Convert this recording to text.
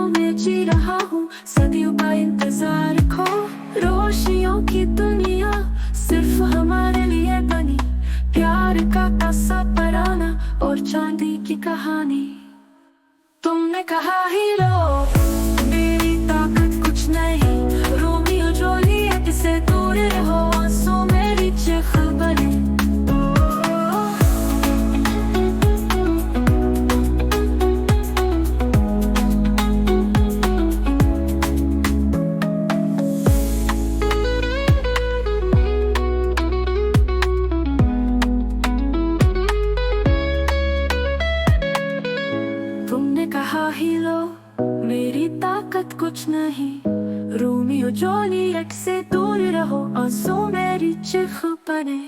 में जी रहा हूँ, सदियों का इंतजार खो। रोशनियों की दुनिया सिर्फ हमारे लिए बनी, प्यार का तस्वीराना और चांदी की कहानी। तुमने कहा हीरो, मेरी ताकत कुछ नहीं, रोमियो जूलियट से दूर रहो, आंसू मेरी चीख बने। तुमने कहा हीरो, मेरी ताकत कुछ नहीं, रोमियो जूलियट से दूर रहो, आंसू मेरी चीख बने।